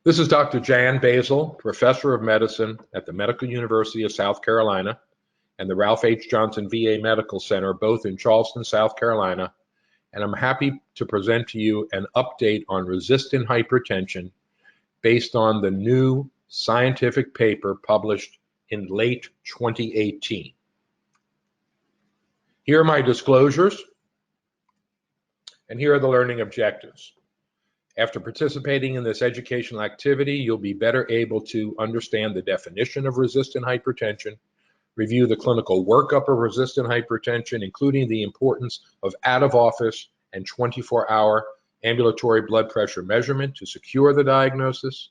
This is Dr. Jan Basile, Professor of Medicine at the Medical University of South Carolina and the Ralph H. Johnson VA Medical Center, both in Charleston, South Carolina, and I'm happy to present to you an update on resistant hypertension based on the new scientific paper published in late 2018. Here are my disclosures, and here are the learning objectives. After participating in this educational activity, you'll be better able to understand the definition of resistant hypertension, review the clinical workup of resistant hypertension, including the importance of out-of-office and 24-hour ambulatory blood pressure measurement to secure the diagnosis,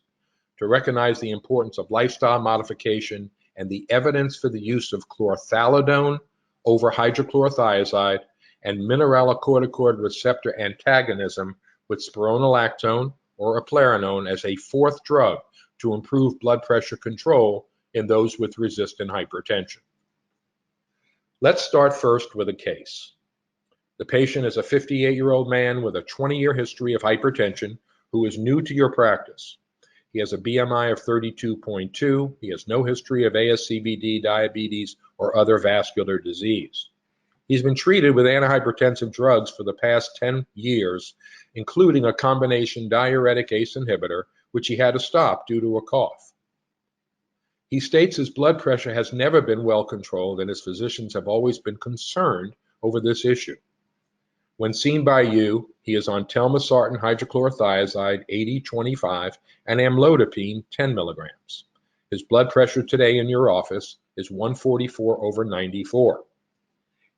to recognize the importance of lifestyle modification and the evidence for the use of clothalowtone over hydrochlorothiazide and mineralocorticoid receptor antagonism with spironolactone or eplerenone as a fourth drug to improve blood pressure control in those with resistant hypertension. Let's start first with a case. The patient is a 58-year-old man with a 20-year history of hypertension who is new to your practice. He has a BMI of 32.2. He has no history of ASCVD, diabetes, or other vascular disease. He's been treated with antihypertensive drugs for the past 10 years, including a combination diuretic ACE inhibitor, which he had to stop due to a cough. He states his blood pressure has never been well controlled, and his physicians have always been concerned over this issue. When seen by you, he is on telmisartan hydrochlorothiazide 80-25 and amlodipine 10 milligrams. His blood pressure today in your office is 144/94.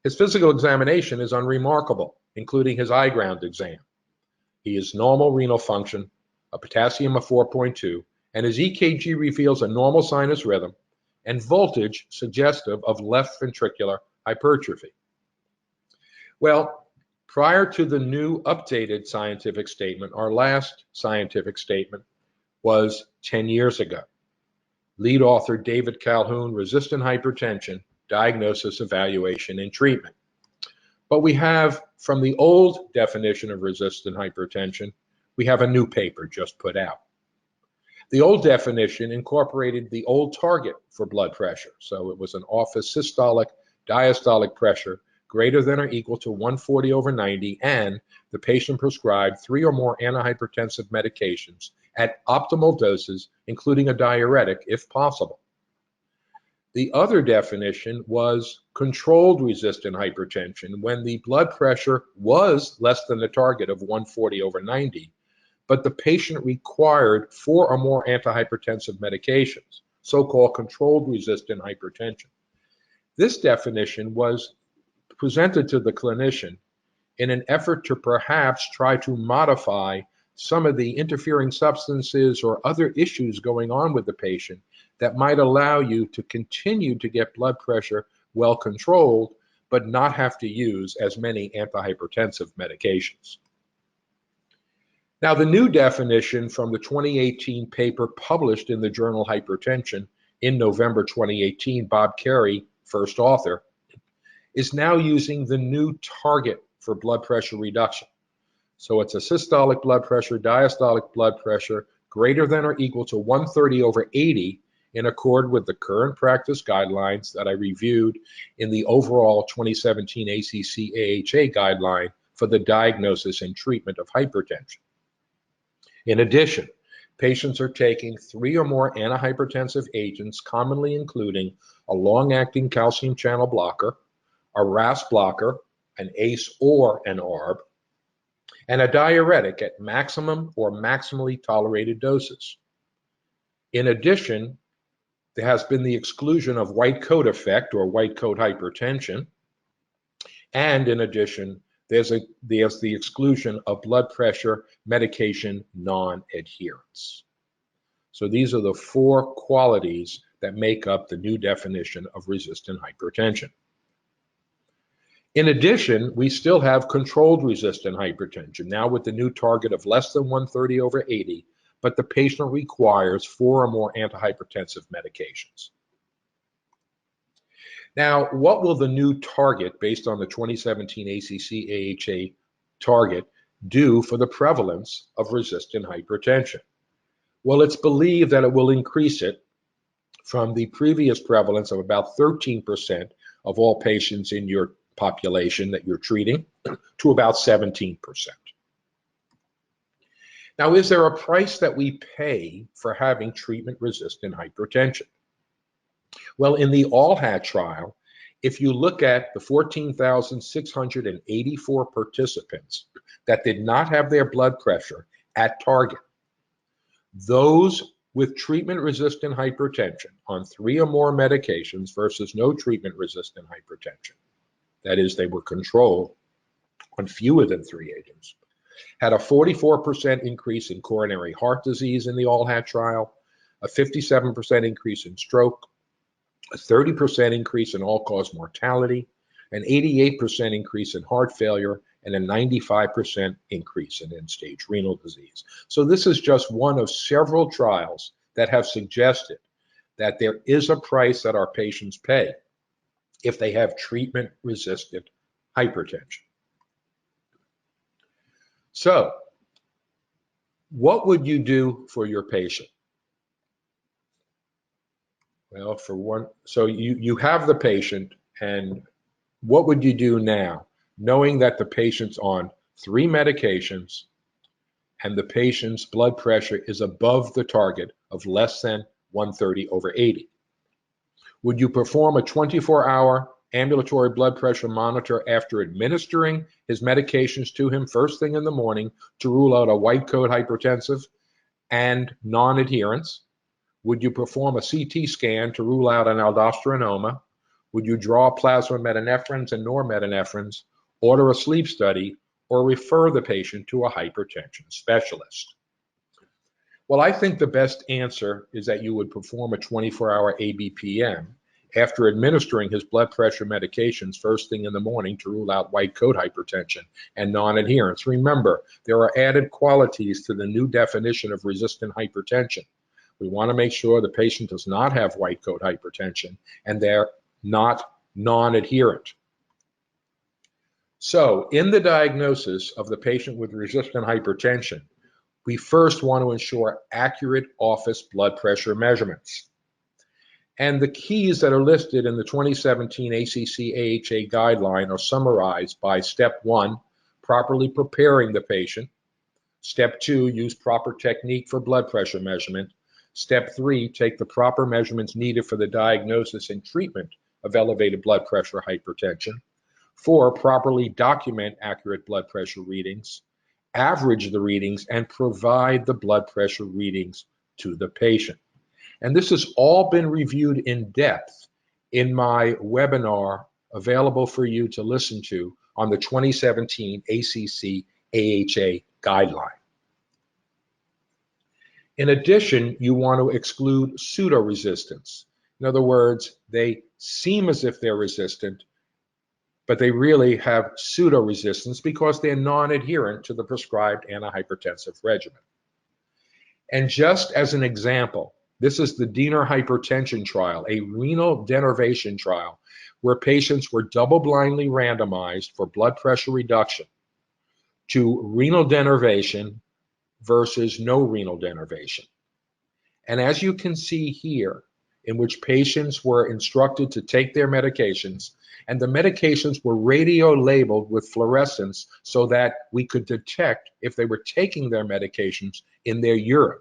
His physical examination is unremarkable, including his eye ground exam. He has normal renal function, a potassium of 4.2, and his EKG reveals a normal sinus rhythm and voltage suggestive of left ventricular hypertrophy. Well, prior to the new updated scientific statement, our last scientific statement was 10 years ago. Lead author David Calhoun, Resistant Hypertension, Diagnosis, Evaluation, and Treatment. But we have, from the old definition of resistant hypertension, we have a new paper just put out. The old definition incorporated the old target for blood pressure. So it was an office systolic diastolic pressure greater than or equal to 140/90, and the patient prescribed 3 or more antihypertensive medications at optimal doses, including a diuretic if possible. The other definition was controlled resistant hypertension, when the blood pressure was less than the target of 140/90, but the patient required 4 or more antihypertensive medications, so-called controlled resistant hypertension. This definition was presented to the clinician in an effort to perhaps try to modify some of the interfering substances or other issues going on with the patient that might allow you to continue to get blood pressure well controlled, but not have to use as many antihypertensive medications. Now, the new definition from the 2018 paper published in the journal Hypertension in November 2018, Bob Carey, first author, is now using the new target for blood pressure reduction. So it's a systolic blood pressure, diastolic blood pressure greater than or equal to 130/80 in accord with the current practice guidelines that I reviewed in the overall 2017 ACC/AHA guideline for the diagnosis and treatment of hypertension. In addition, patients are taking 3 or more antihypertensive agents, commonly including a long-acting calcium channel blocker, a RAS blocker, an ACE or an ARB, and a diuretic at maximum or maximally tolerated doses. In addition, there has been the exclusion of white coat effect or white coat hypertension, and in addition, there's the exclusion of blood pressure medication non-adherence. So these are the 4 qualities that make up the new definition of resistant hypertension. In addition, we still have controlled resistant hypertension, now with the new target of less than 130/80, but the patient requires 4 or more antihypertensive medications. Now, what will the new target, based on the 2017 ACC/AHA target, do for the prevalence of resistant hypertension? Well, it's believed that it will increase it from the previous prevalence of about 13% of all patients in your population that you're treating to about 17%. Now, is there a price that we pay for having treatment-resistant hypertension? Well, in the ALLHAT trial, if you look at the 14,684 participants that did not have their blood pressure at target, those with treatment-resistant hypertension on 3 or more medications versus no treatment-resistant hypertension, that is, they were controlled on fewer than 3 agents, had a 44% increase in coronary heart disease in the ALLHAT trial, a 57% increase in stroke, a 30% increase in all-cause mortality, an 88% increase in heart failure, and a 95% increase in end-stage renal disease. So this is just one of several trials that have suggested that there is a price that our patients pay if they have treatment-resistant hypertension. So, what would you do for your patient? Well, for one, so you have the patient, and what would you do now, knowing that the patient's on 3 medications and the patient's blood pressure is above the target of less than 130/80? Would you perform a 24-hour ambulatory blood pressure monitor after administering his medications to him first thing in the morning to rule out a white coat hypertensive and non-adherence? Would you perform a CT scan to rule out an aldosteronoma? Would you draw plasma metanephrines and norepinephrines, order a sleep study, or refer the patient to a hypertension specialist? Well, I think the best answer is that you would perform a 24-hour ABPM after administering his blood pressure medications first thing in the morning to rule out white coat hypertension and non-adherence. Remember, there are added qualities to the new definition of resistant hypertension. We want to make sure the patient does not have white coat hypertension and they're not non-adherent. So, in the diagnosis of the patient with resistant hypertension, we first want to ensure accurate office blood pressure measurements. And the keys that are listed in the 2017 ACC/AHA guideline are summarized by step 1, properly preparing the patient. Step 2, use proper technique for blood pressure measurement. Step 3, take the proper measurements needed for the diagnosis and treatment of elevated blood pressure hypertension. 4, properly document accurate blood pressure readings, average the readings, and provide the blood pressure readings to the patient. And this has all been reviewed in depth in my webinar available for you to listen to on the 2017 ACC/AHA guideline. In addition, you want to exclude pseudo-resistance. In other words, they seem as if they're resistant, but they really have pseudo-resistance because they're non-adherent to the prescribed antihypertensive regimen. And just as an example, this is the Diener hypertension trial, a renal denervation trial where patients were double-blindly randomized for blood pressure reduction to renal denervation versus no renal denervation. And as you can see here, in which patients were instructed to take their medications, and the medications were radio labeled with fluorescence so that we could detect if they were taking their medications in their urine.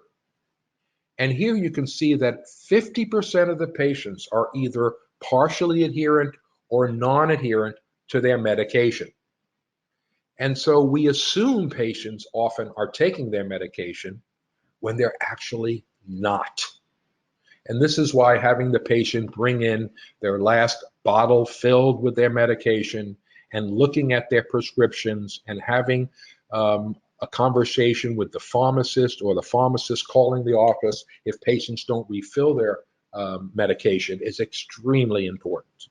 And here you can see that 50% of the patients are either partially adherent or non-adherent to their medication. And so we assume patients often are taking their medication when they're actually not. And this is why having the patient bring in their last bottle filled with their medication and looking at their prescriptions and having a conversation with the pharmacist or the pharmacist calling the office if patients don't refill their medication is extremely important.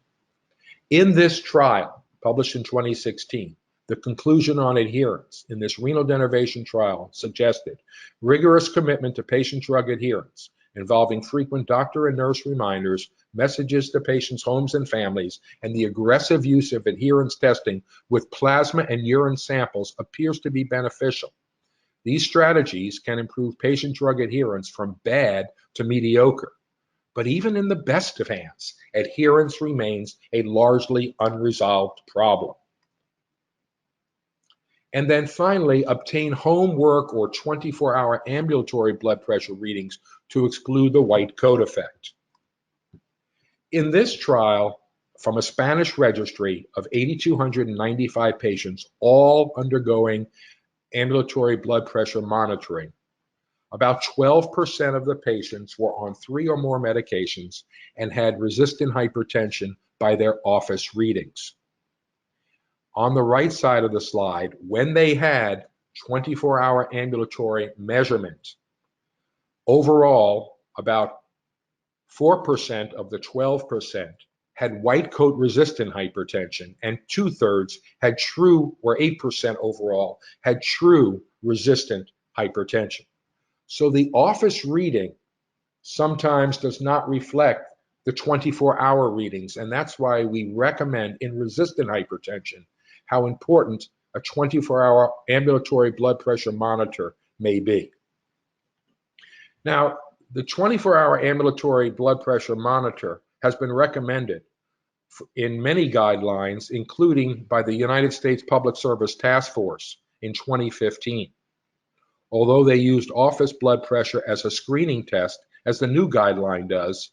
In this trial, published in 2016, the conclusion on adherence in this renal denervation trial suggested rigorous commitment to patient drug adherence involving frequent doctor and nurse reminders, messages to patients' homes and families, and the aggressive use of adherence testing with plasma and urine samples appears to be beneficial. These strategies can improve patient drug adherence from bad to mediocre. But even in the best of hands, adherence remains a largely unresolved problem. And then finally, obtain home work or 24-hour ambulatory blood pressure readings to exclude the white coat effect. In this trial, from a Spanish registry of 8,295 patients, all undergoing ambulatory blood pressure monitoring, about 12% of the patients were on 3 or more medications and had resistant hypertension by their office readings. On the right side of the slide, when they had 24-hour ambulatory measurement, overall, about 4% of the 12% had white coat resistant hypertension, and 2/3 had true, or 8% overall, had true resistant hypertension. So the office reading sometimes does not reflect the 24-hour readings, and that's why we recommend in resistant hypertension how important a 24-hour ambulatory blood pressure monitor may be. Now, the 24-hour ambulatory blood pressure monitor has been recommended in many guidelines, including by the United States Public Service Task Force in 2015. Although they used office blood pressure as a screening test, as the new guideline does,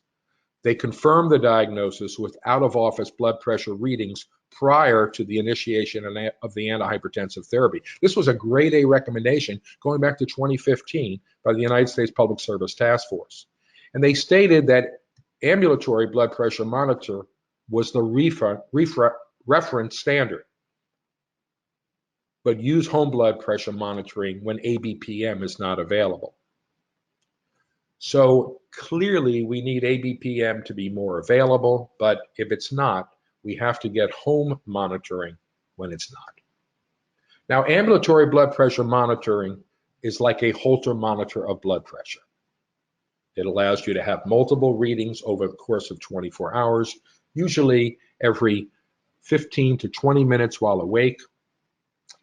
they confirmed the diagnosis with out-of-office blood pressure readings prior to the initiation of the antihypertensive therapy. This was a grade A recommendation going back to 2015 by the United States Public Service Task Force. And they stated that ambulatory blood pressure monitor was the reference standard, but use home blood pressure monitoring when ABPM is not available. So clearly we need ABPM to be more available, but if it's not, we have to get home monitoring when it's not. Now, ambulatory blood pressure monitoring is like a Holter monitor of blood pressure. It allows you to have multiple readings over the course of 24 hours, usually every 15 to 20 minutes while awake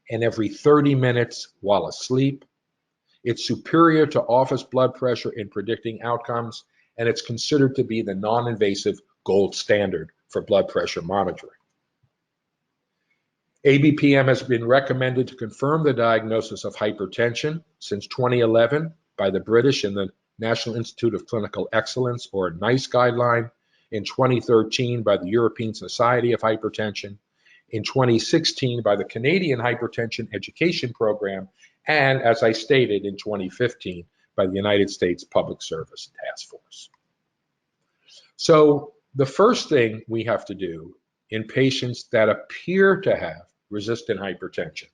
and every 30 minutes while asleep. It's superior to office blood pressure in predicting outcomes, and it's considered to be the non-invasive gold standard for blood pressure monitoring. ABPM has been recommended to confirm the diagnosis of hypertension since 2011 by the British and the National Institute of Clinical Excellence, or NICE guideline, in 2013 by the European Society of Hypertension, in 2016 by the Canadian Hypertension Education Program, and as I stated, in 2015 by the United States Public Service Task Force. So the first thing we have to do in patients that appear to have resistant hypertension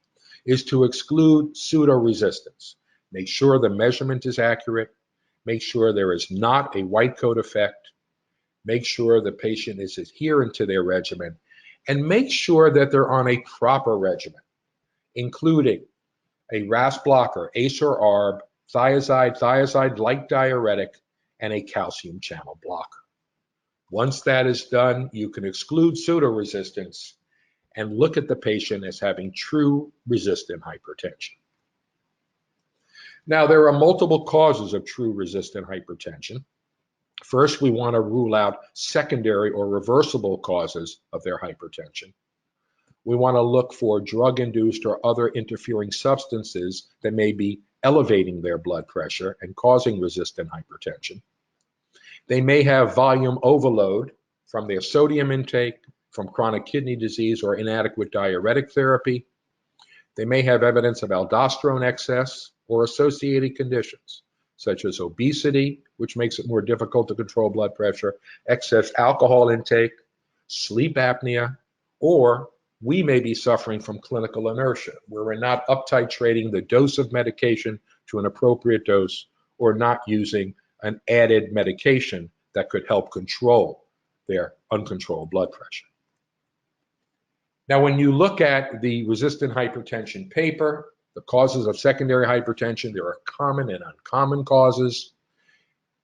is to exclude pseudo-resistance. Make sure the measurement is accurate. Make sure there is not a white coat effect. Make sure the patient is adherent to their regimen. And make sure that they're on a proper regimen, including a RAS blocker, ACE or ARB, thiazide-like diuretic, and a calcium channel blocker. Once that is done, you can exclude pseudo-resistance and look at the patient as having true resistant hypertension. Now, there are multiple causes of true resistant hypertension. First, we want to rule out secondary or reversible causes of their hypertension. We want to look for drug-induced or other interfering substances that may be elevating their blood pressure and causing resistant hypertension. They may have volume overload from their sodium intake, from chronic kidney disease or inadequate diuretic therapy. They may have evidence of aldosterone excess or associated conditions, such as obesity, which makes it more difficult to control blood pressure, excess alcohol intake, sleep apnea, or we may be suffering from clinical inertia, where we're not up-titrating the dose of medication to an appropriate dose or not using an added medication that could help control their uncontrolled blood pressure. Now, when you look at the resistant hypertension paper, the causes of secondary hypertension, there are common and uncommon causes.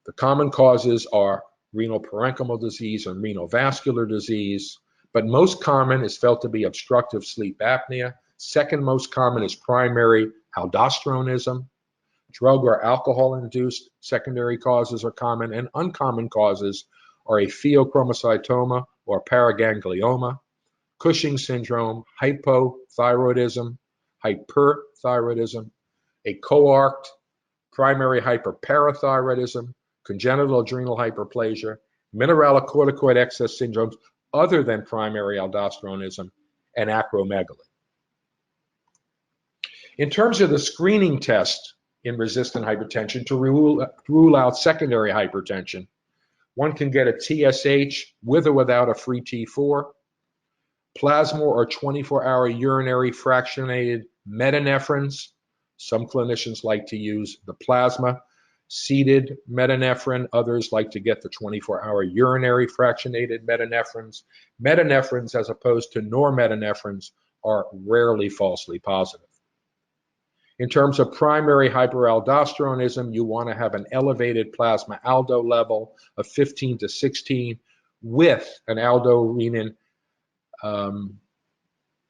The common causes are renal parenchymal disease and renal vascular disease, but most common is felt to be obstructive sleep apnea. Second most common is primary aldosteronism. Drug or alcohol-induced secondary causes are common, and uncommon causes are a pheochromocytoma or paraganglioma, Cushing's syndrome, hypothyroidism, hyperthyroidism, a coarcted primary hyperparathyroidism, congenital adrenal hyperplasia, mineralocorticoid excess syndromes other than primary aldosteronism, and acromegaly. In terms of the screening test in resistant hypertension to rule out secondary hypertension, one can get a TSH with or without a free T4, plasma or 24-hour urinary fractionated metanephrines. Some clinicians like to use the plasma seeded metanephrine. Others like to get the 24-hour urinary fractionated metanephrines. Metanephrines, as opposed to normetanephrines, are rarely falsely positive. In terms of primary hyperaldosteronism, you want to have an elevated plasma aldo level of 15 to 16 with an aldo-renin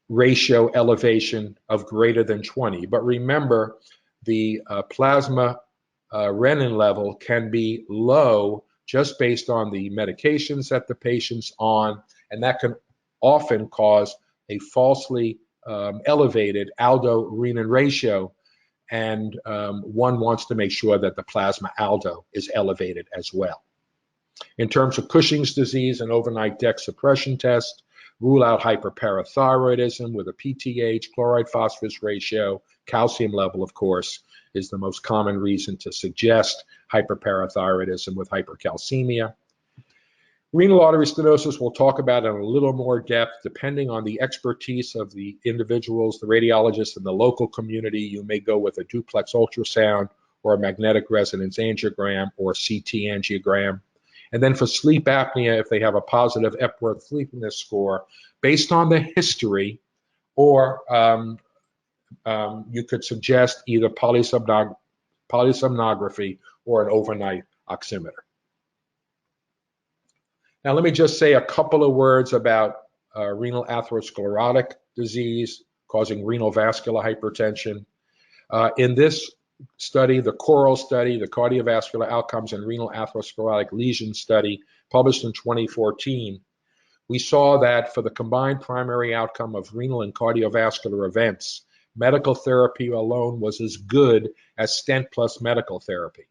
ratio elevation of greater than 20. But remember, the plasma renin level can be low just based on the medications that the patient's on, and that can often cause a falsely elevated aldo-renin ratio, and one wants to make sure that the plasma aldo is elevated as well. In terms of Cushing's disease, an overnight DEX suppression test, rule out hyperparathyroidism with a PTH, chloride phosphorus ratio, calcium level, of course, is the most common reason to suggest hyperparathyroidism with hypercalcemia. Renal artery stenosis we'll talk about in a little more depth. Depending on the expertise of the individuals, the radiologists in the local community, you may go with a duplex ultrasound or a magnetic resonance angiogram or CT angiogram. And then for sleep apnea, if they have a positive Epworth sleepiness score, based on the history, or you could suggest either polysomnography or an overnight oximeter. Now, let me just say a couple of words about renal atherosclerotic disease causing renal vascular hypertension. In this study, the CORAL study, the cardiovascular outcomes and renal atherosclerotic lesion study, published in 2014, we saw that for the combined primary outcome of renal and cardiovascular events, medical therapy alone was as good as stent plus medical therapy.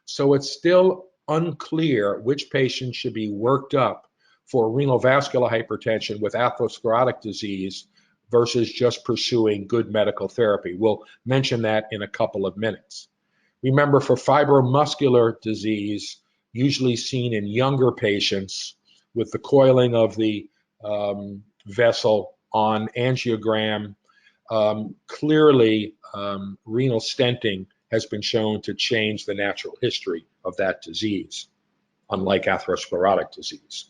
So it's still unclear which patients should be worked up for renal vascular hypertension with atherosclerotic disease versus just pursuing good medical therapy. We'll mention that in a couple of minutes. Remember, for fibromuscular disease, usually seen in younger patients with the coiling of the vessel on angiogram, clearly renal stenting has been shown to change the natural history of that disease, unlike atherosclerotic disease.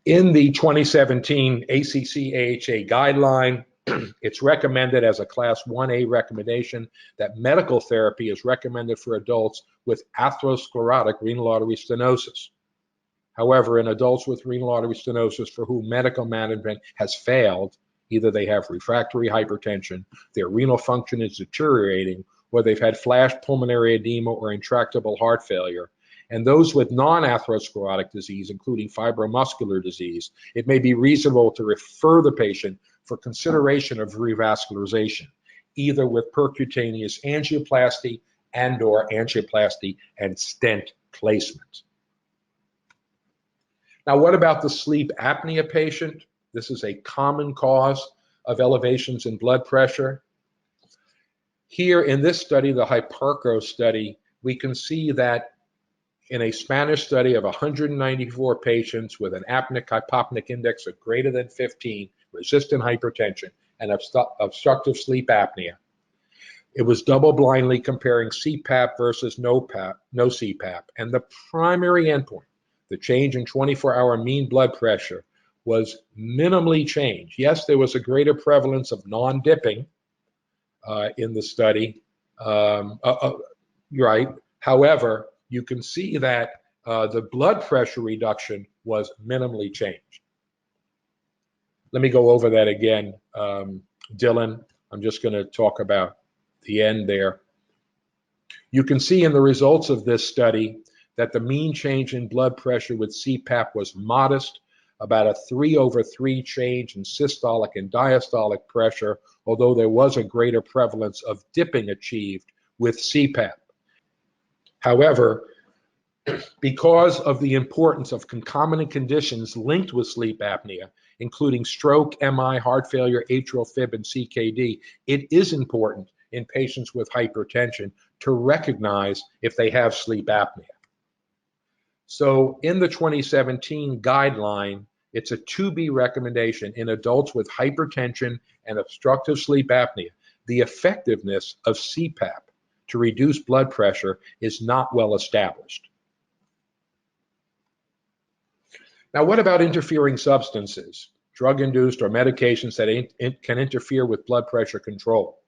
In the 2017 ACC-AHA guideline, it's recommended as a Class 1A recommendation that medical therapy is recommended for adults with atherosclerotic renal artery stenosis. However, in adults with renal artery stenosis for whom medical management has failed, either they have refractory hypertension, their renal function is deteriorating, or they've had flash pulmonary edema or intractable heart failure, and those with non-atherosclerotic disease, including fibromuscular disease, it may be reasonable to refer the patient for consideration of revascularization, either with percutaneous angioplasty and/or angioplasty and stent placement. Now, what about the sleep apnea patient? This is a common cause of elevations in blood pressure. Here in this study, the Hyperco study, we can see that in a Spanish study of 194 patients with an apneic-hypopneic index of greater than 15, resistant hypertension, and obstructive sleep apnea, it was double-blindly comparing CPAP versus no CPAP. And the primary endpoint, the change in 24-hour mean blood pressure, was minimally changed. Yes, there was a greater prevalence of non-dipping in the study, right? However, you can see that the blood pressure reduction was minimally changed. Let me go over that again, Dylan. I'm just going to talk about the end there. You can see in the results of this study that the mean change in blood pressure with CPAP was modest, about a 3/3 change in systolic and diastolic pressure, although there was a greater prevalence of dipping achieved with CPAP. However, because of the importance of concomitant conditions linked with sleep apnea, including stroke, MI, heart failure, atrial fib, and CKD, it is important in patients with hypertension to recognize if they have sleep apnea. So in the 2017 guideline, it's a 2B recommendation in adults with hypertension and obstructive sleep apnea. The effectiveness of CPAP to reduce blood pressure is not well established. Now, what about interfering substances, drug-induced or medications that can interfere with blood pressure control?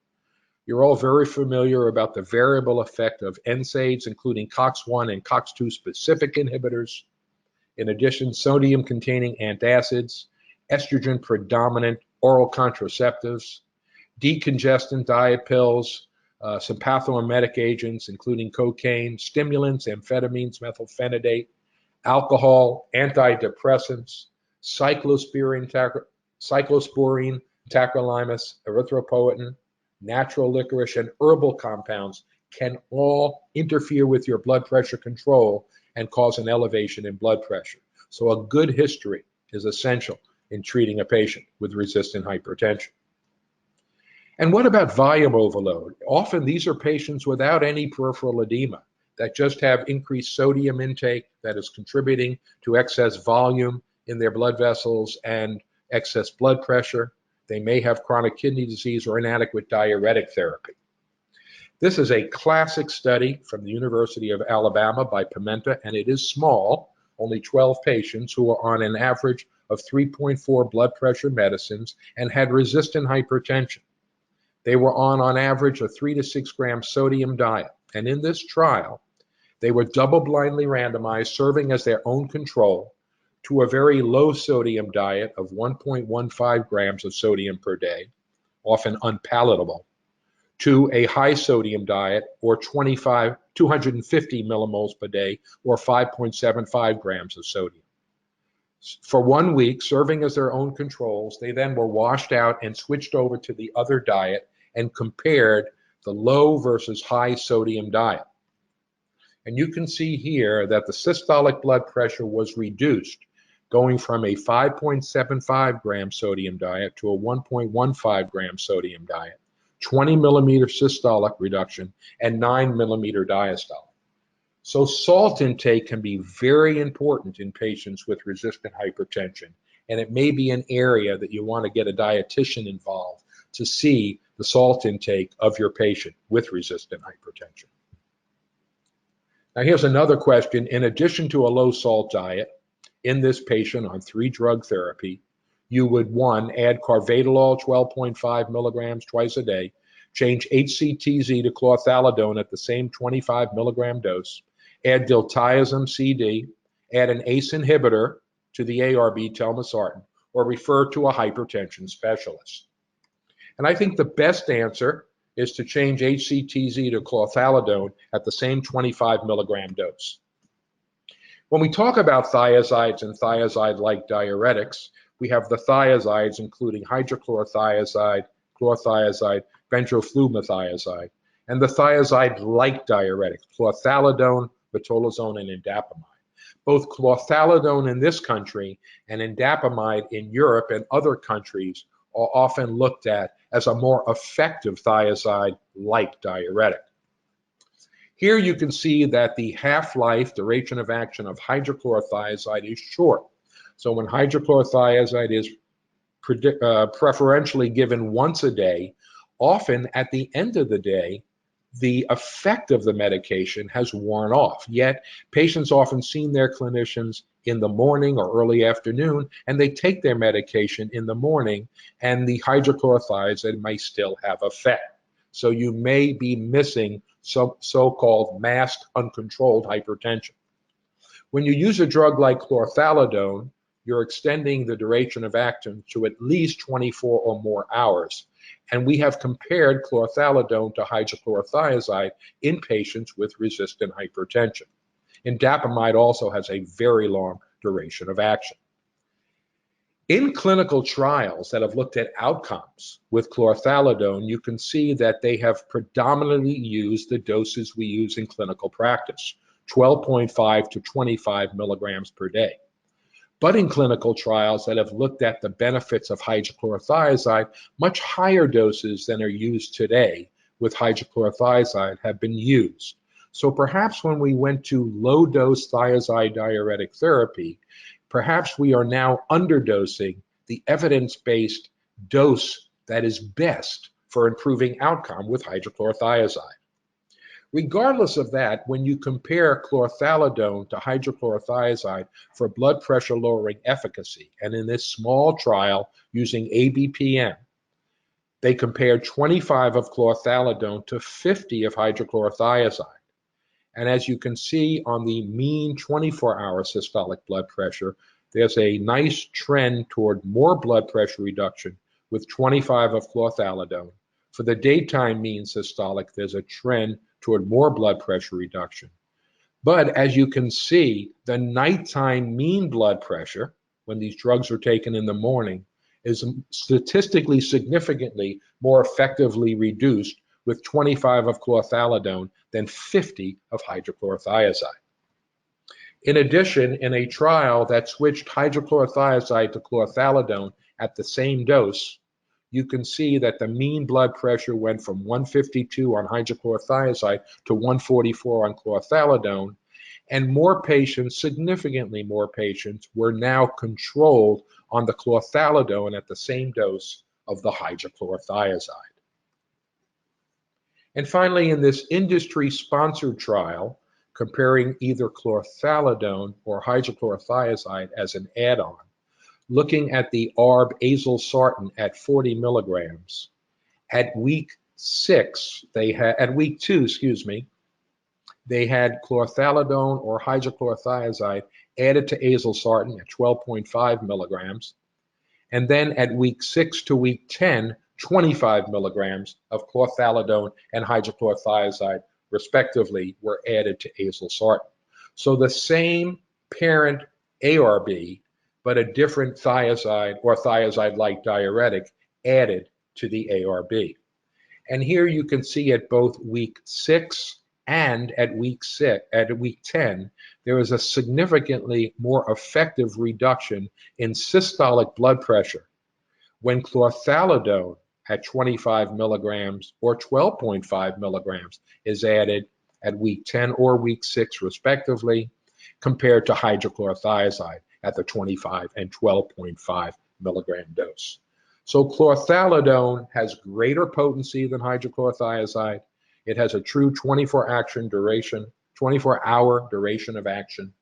You're all very familiar about the variable effect of NSAIDs, including COX-1 and COX-2 specific inhibitors. In addition, sodium-containing antacids, estrogen-predominant oral contraceptives, decongestant diet pills, some pathomimetic agents, including cocaine, stimulants, amphetamines, methylphenidate, alcohol, antidepressants, cyclosporine, tacrolimus, erythropoietin, natural licorice, and herbal compounds can all interfere with your blood pressure control and cause an elevation in blood pressure. So a good history is essential in treating a patient with resistant hypertension. And what about volume overload? Often these are patients without any peripheral edema that just have increased sodium intake that is contributing to excess volume in their blood vessels and excess blood pressure. They may have chronic kidney disease or inadequate diuretic therapy. This is a classic study from the University of Alabama by Pimenta, and it is small, only 12 patients who are on an average of 3.4 blood pressure medicines and had resistant hypertension. They were on average, a 3 to 6 gram sodium diet. And in this trial, they were double-blindly randomized, serving as their own control, to a very low sodium diet of 1.15 grams of sodium per day, often unpalatable, to a high sodium diet, or 250 millimoles per day, or 5.75 grams of sodium. For 1 week, serving as their own controls, they then were washed out and switched over to the other diet and compared the low versus high sodium diet. And you can see here that the systolic blood pressure was reduced, going from a 5.75 gram sodium diet to a 1.15 gram sodium diet, 20 millimeter systolic reduction, and 9 millimeter diastolic. So salt intake can be very important in patients with resistant hypertension, and it may be an area that you want to get a dietitian involved to see the salt intake of your patient with resistant hypertension. Now here's another question. In addition to a low salt diet, in this patient on 3-drug therapy, you would, 1, add carvedilol 12.5 milligrams twice a day, change HCTZ to clothalowtone at the same 25 milligram dose, add diltiazem CD, add an ACE inhibitor to the ARB telmisartan, or refer to a hypertension specialist. And I think the best answer is to change HCTZ to clothalowtone at the same 25 milligram dose. When we talk about thiazides and thiazide-like diuretics, we have the thiazides including hydrochlorothiazide, chlorothiazide, benzoflumethiazide, and the thiazide-like diuretics, clothalowtone, metolazone, and indapamide. Both clothalowtone in this country and indapamide in Europe and other countries are often looked at as a more effective thiazide-like diuretic. Here you can see that the half-life, duration of action of hydrochlorothiazide is short. So when hydrochlorothiazide is preferentially given once a day, often at the end of the day, the effect of the medication has worn off. Yet patients often see their clinicians in the morning or early afternoon, and they take their medication in the morning, and the hydrochlorothiazide may still have effect. So you may be missing so-called masked uncontrolled hypertension. When you use a drug like clothalowtone, you're extending the duration of action to at least 24 or more hours. And we have compared clothalowtone to hydrochlorothiazide in patients with resistant hypertension. Indapamide also has a very long duration of action. In clinical trials that have looked at outcomes with clothalowtone, you can see that they have predominantly used the doses we use in clinical practice, 12.5 to 25 milligrams per day. But in clinical trials that have looked at the benefits of hydrochlorothiazide, much higher doses than are used today with hydrochlorothiazide have been used. So perhaps when we went to low-dose thiazide diuretic therapy, perhaps we are now underdosing the evidence-based dose that is best for improving outcome with hydrochlorothiazide. Regardless of that, when you compare clothalowtone to hydrochlorothiazide for blood pressure lowering efficacy, and in this small trial using ABPM, they compared 25 of clothalowtone to 50 of hydrochlorothiazide. And as you can see on the mean 24-hour systolic blood pressure, there's a nice trend toward more blood pressure reduction with 25 of clothalowtone. For the daytime mean systolic, there's a trend toward more blood pressure reduction. But as you can see, the nighttime mean blood pressure, when these drugs are taken in the morning, is statistically significantly more effectively reduced with 25 of clothalowtone than 50 of hydrochlorothiazide. In addition, in a trial that switched hydrochlorothiazide to clothalowtone at the same dose, you can see that the mean blood pressure went from 152 on hydrochlorothiazide to 144 on clothalowtone, and more patients, significantly more patients, were now controlled on the clothalowtone at the same dose of the hydrochlorothiazide. And finally, in this industry-sponsored trial, comparing either clothalowtone or hydrochlorothiazide as an add-on, looking at the ARB azilsartan at 40 milligrams, at week 2, they had clothalowtone or hydrochlorothiazide added to azilsartan at 12.5 milligrams, and then at week 6 to week 10, 25 milligrams of clothalowtone and hydrochlorothiazide, respectively, were added to azilsartan. So the same parent ARB, but a different thiazide or thiazide-like diuretic added to the ARB. And here you can see at both week 6 and at week 10, there is a significantly more effective reduction in systolic blood pressure when clothalowtone at 25 milligrams or 12.5 milligrams is added at week 10 or week 6 respectively, compared to hydrochlorothiazide at the 25 and 12.5 milligram dose. So clothalowtone has greater potency than hydrochlorothiazide. It has a true 24-hour duration of action.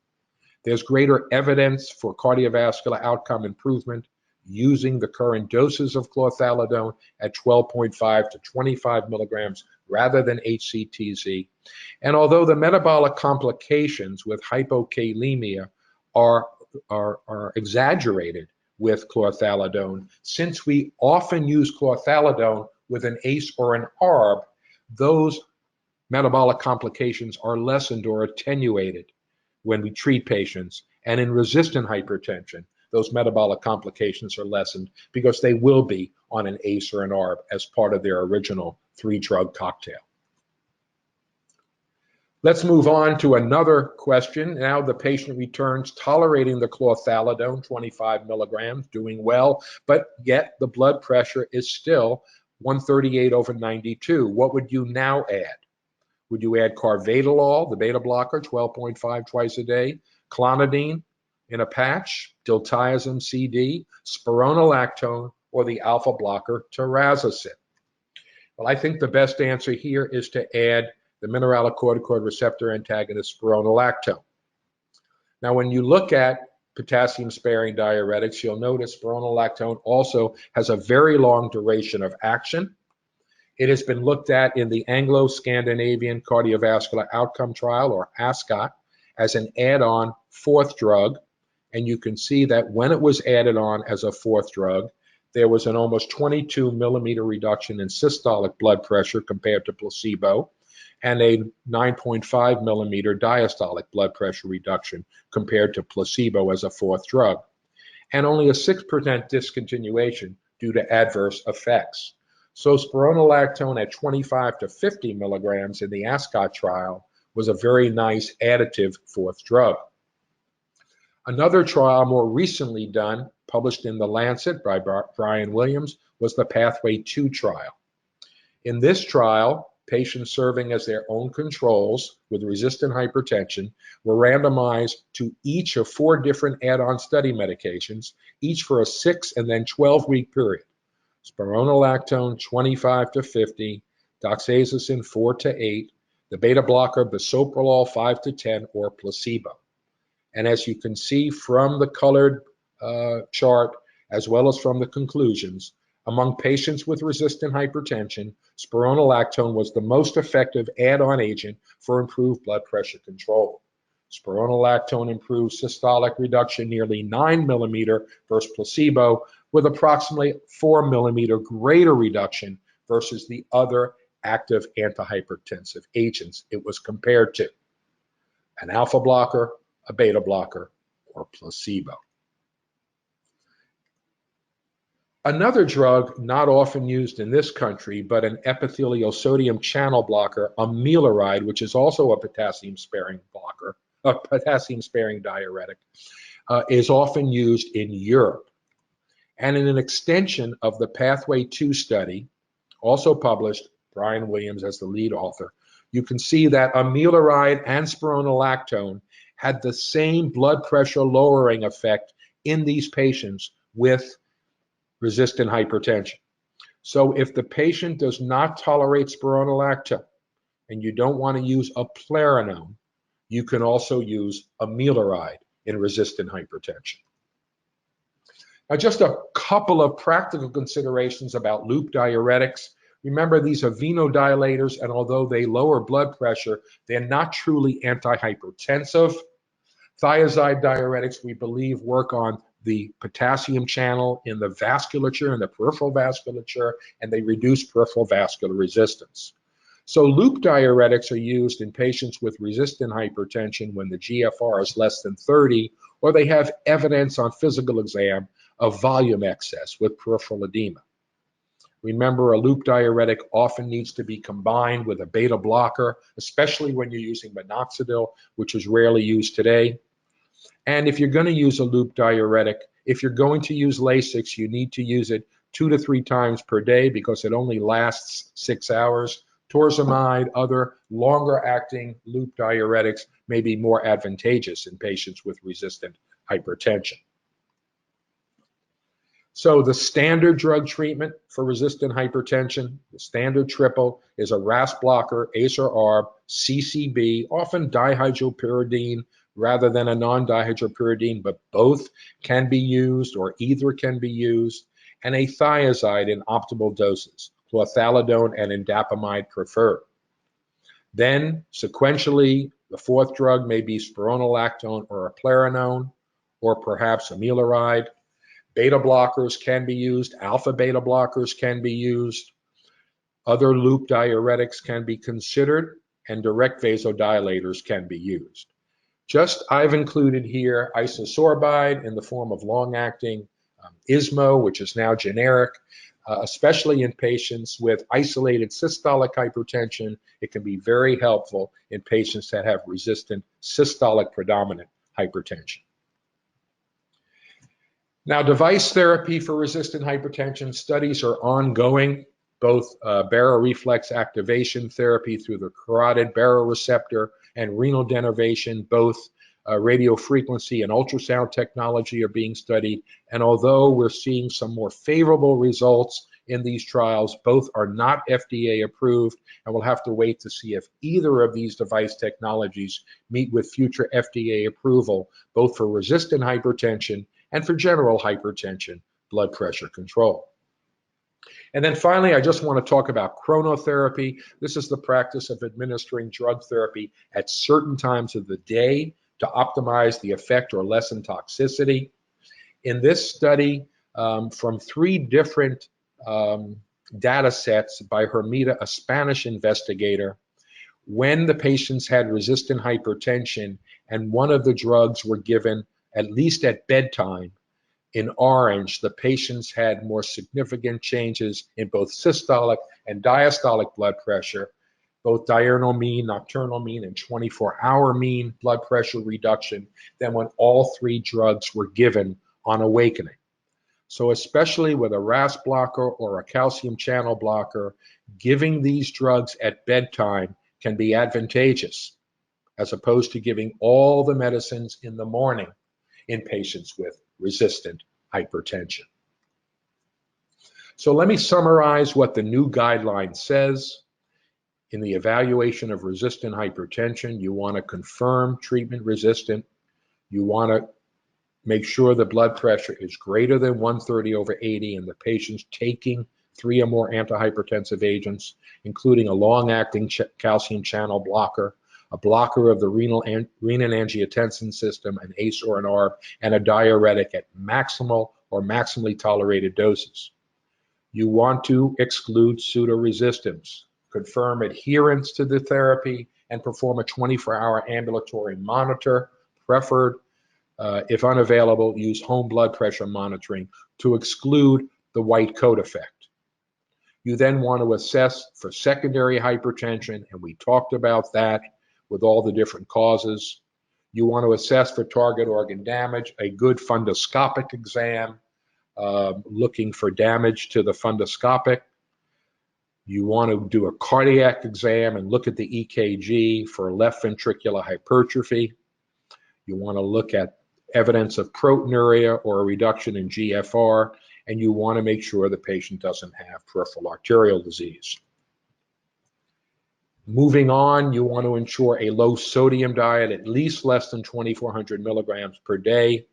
There's greater evidence for cardiovascular outcome improvement using the current doses of clothalowtone at 12.5 to 25 milligrams rather than HCTZ. And although the metabolic complications with hypokalemia are exaggerated with clothalowtone, since we often use clothalowtone with an ACE or an ARB, those metabolic complications are lessened or attenuated when we treat patients. And in resistant hypertension, those metabolic complications are lessened because they will be on an ACE or an ARB as part of their original 3-drug cocktail. Let's move on to another question. Now the patient returns tolerating the clothalowtone, 25 milligrams, doing well, but yet the blood pressure is still 138/92. What would you now add? Would you add carvedilol, the beta blocker, 12.5 twice a day, clonidine in a patch, diltiazem CD, spironolactone, or the alpha blocker terazacid? Well, I think the best answer here is to add the mineralocorticoid receptor antagonist spironolactone. Now, when you look at potassium-sparing diuretics, you'll notice spironolactone also has a very long duration of action. It has been looked at in the Anglo-Scandinavian Cardiovascular Outcome Trial, or Ascot, as an add-on 4th drug. And you can see that when it was added on as a 4th drug, there was an almost 22 millimeter reduction in systolic blood pressure compared to placebo, and a 9.5 millimeter diastolic blood pressure reduction compared to placebo as a fourth drug, and only a 6% discontinuation due to adverse effects. So spironolactone at 25 to 50 milligrams in the Ascot trial was a very nice additive fourth drug. Another trial more recently done, published in The Lancet by Brian Williams, was the Pathway 2 trial. In this trial, patients serving as their own controls with resistant hypertension were randomized to each of 4 different add-on study medications, each for a 6 and then 12-week period. Spironolactone 25 to 50, doxazosin 4 to 8, the beta blocker bisoprolol 5 to 10, or placebo. And as you can see from the colored chart, as well as from the conclusions, among patients with resistant hypertension, spironolactone was the most effective add-on agent for improved blood pressure control. Spironolactone improved systolic reduction nearly 9 millimeter versus placebo, with approximately 4 millimeter greater reduction versus the other active antihypertensive agents it was compared to: an alpha blocker, a beta blocker, or placebo. Another drug not often used in this country, but an epithelial sodium channel blocker, amiloride, which is also a potassium-sparing blocker, a potassium-sparing diuretic, is often used in Europe. And in an extension of the Pathway 2 study, also published, Brian Williams as the lead author, you can see that amiloride and spironolactone had the same blood pressure lowering effect in these patients with resistant hypertension. So if the patient does not tolerate spironolactone and you don't want to use a eplerenone, you can also use amiloride in resistant hypertension. Now, just a couple of practical considerations about loop diuretics. Remember, these are venodilators, and although they lower blood pressure, they're not truly antihypertensive. Thiazide diuretics, we believe, work on the potassium channel in the vasculature, in the peripheral vasculature, and they reduce peripheral vascular resistance. So loop diuretics are used in patients with resistant hypertension when the GFR is less than 30, or they have evidence on physical exam of volume excess with peripheral edema. Remember, a loop diuretic often needs to be combined with a beta blocker, especially when you're using minoxidil, which is rarely used today. And if you're going to use a loop diuretic, if you're going to use Lasix, you need to use it 2 to 3 times per day because it only lasts 6 hours. Torsemide, other longer-acting loop diuretics may be more advantageous in patients with resistant hypertension. So the standard drug treatment for resistant hypertension, the standard triple, is a RAS blocker, ACE or ARB, CCB, often dihydropyridine rather than a non-dihydropyridine, but both can be used or either can be used, and a thiazide in optimal doses, clothalowtone and indapamide preferred. Then, sequentially, the fourth drug may be spironolactone or eplerenone, or perhaps amiloride. Beta blockers can be used, alpha beta blockers can be used, other loop diuretics can be considered, and direct vasodilators can be used. I've included here isosorbide in the form of long-acting ISMO, which is now generic, especially in patients with isolated systolic hypertension. It can be very helpful in patients that have resistant systolic predominant hypertension. Now, device therapy for resistant hypertension studies are ongoing, both baroreflex activation therapy through the carotid baroreceptor and renal denervation, both radiofrequency and ultrasound technology are being studied. And although we're seeing some more favorable results in these trials, both are not FDA approved, and we'll have to wait to see if either of these device technologies meet with future FDA approval, both for resistant hypertension and for general hypertension blood pressure control. And then finally, I just want to talk about chronotherapy. This is the practice of administering drug therapy at certain times of the day to optimize the effect or lessen toxicity. In this study, from 3 different data sets by Hermida, a Spanish investigator, when the patients had resistant hypertension and one of the drugs were given at least at bedtime. In orange, the patients had more significant changes in both systolic and diastolic blood pressure, both diurnal mean, nocturnal mean, and 24-hour mean blood pressure reduction than when all 3 drugs were given on awakening. So especially with a RAS blocker or a calcium channel blocker, giving these drugs at bedtime can be advantageous, as opposed to giving all the medicines in the morning in patients with resistant hypertension. So let me summarize what the new guideline says. In the evaluation of resistant hypertension, you want to confirm treatment resistant. You want to make sure the blood pressure is greater than 130/80 and the patient's taking 3 or more antihypertensive agents, including a long-acting calcium channel blocker, a blocker of the renin-angiotensin system, an ACE or an ARB, and a diuretic at maximal or maximally tolerated doses. You want to exclude pseudo-resistance, confirm adherence to the therapy, and perform a 24-hour ambulatory monitor, preferred. If unavailable, use home blood pressure monitoring to exclude the white coat effect. You then want to assess for secondary hypertension, and we talked about that with all the different causes. You want to assess for target organ damage, a good fundoscopic exam, looking for damage to the fundoscopic. You want to do a cardiac exam and look at the EKG for left ventricular hypertrophy. You want to look at evidence of proteinuria or a reduction in GFR, and you want to make sure the patient doesn't have peripheral arterial disease. Moving on, you want to ensure a low sodium diet, at least less than 2,400 milligrams per day.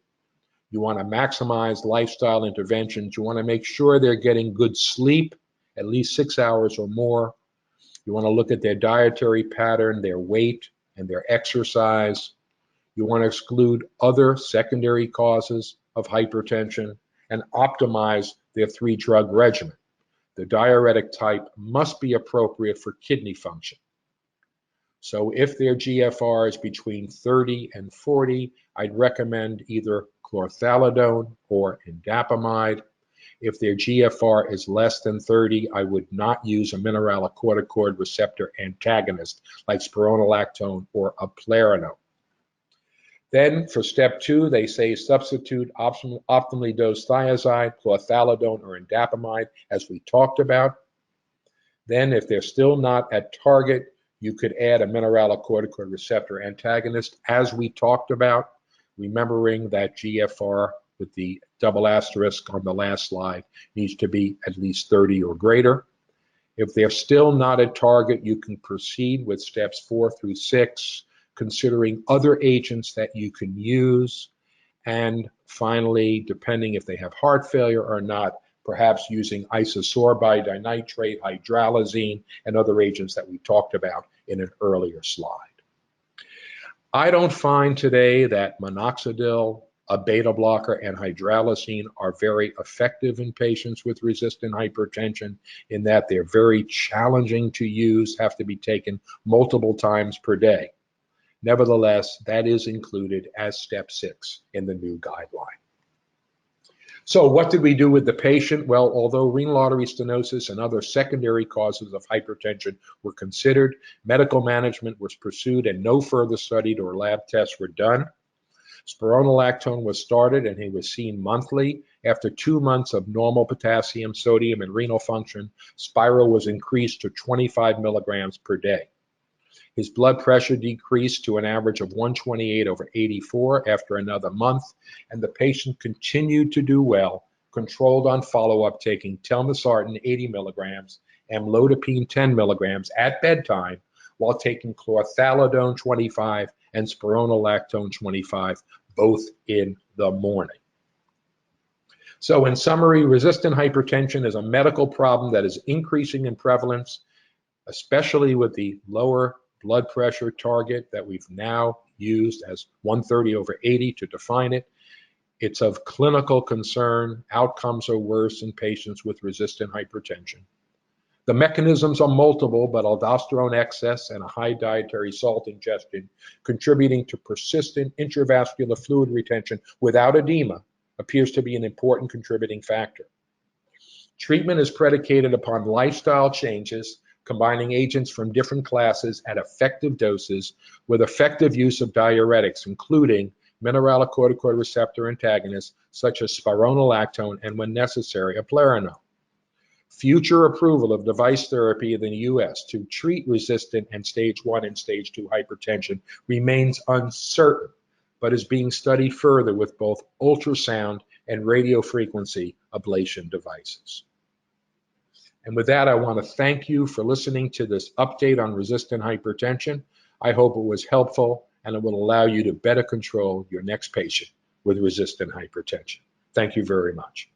You want to maximize lifestyle interventions. You want to make sure they're getting good sleep, at least 6 hours or more. You want to look at their dietary pattern, their weight, and their exercise. You want to exclude other secondary causes of hypertension and optimize their 3-drug regimen. The diuretic type must be appropriate for kidney function. So if their GFR is between 30 and 40, I'd recommend either clothalowtone or indapamide. If their GFR is less than 30, I would not use a mineralocorticoid receptor antagonist like spironolactone or eplerenone. Then for step 2, they say substitute optimally dosed thiazide, clothalowtone, or indapamide, as we talked about. Then if they're still not at target, you could add a mineralocorticoid receptor antagonist, as we talked about, remembering that GFR with the double asterisk on the last slide needs to be at least 30 or greater. If they're still not at target, you can proceed with steps 4 through 6, considering other agents that you can use. And finally, depending if they have heart failure or not, perhaps using isosorbide dinitrate, hydralazine, and other agents that we talked about in an earlier slide. I don't find today that minoxidil, a beta blocker, and hydralazine are very effective in patients with resistant hypertension, in that they're very challenging to use, have to be taken multiple times per day. Nevertheless, that is included as step 6 in the new guideline. So what did we do with the patient? Well, although renal artery stenosis and other secondary causes of hypertension were considered, medical management was pursued and no further studied or lab tests were done. Spironolactone was started and he was seen monthly. After 2 months of normal potassium, sodium, and renal function, Spiro was increased to 25 milligrams per day. His blood pressure decreased to an average of 128/84 after another month, and the patient continued to do well, controlled on follow-up, taking telmisartan 80 milligrams, amlodipine 10 milligrams at bedtime, while taking clothalowtone 25 and spironolactone 25, both in the morning. So in summary, resistant hypertension is a medical problem that is increasing in prevalence, especially with the lower blood pressure target that we've now used as 130/80 to define it. It's of clinical concern. Outcomes are worse in patients with resistant hypertension. The mechanisms are multiple, but aldosterone excess and a high dietary salt ingestion contributing to persistent intravascular fluid retention without edema appears to be an important contributing factor. Treatment is predicated upon lifestyle changes, combining agents from different classes at effective doses with effective use of diuretics, including mineralocorticoid receptor antagonists such as spironolactone and, when necessary, eplerenone. Future approval of device therapy in the US to treat resistant and stage 1 and stage 2 hypertension remains uncertain, but is being studied further with both ultrasound and radiofrequency ablation devices. And with that, I want to thank you for listening to this update on resistant hypertension. I hope it was helpful and it will allow you to better control your next patient with resistant hypertension. Thank you very much.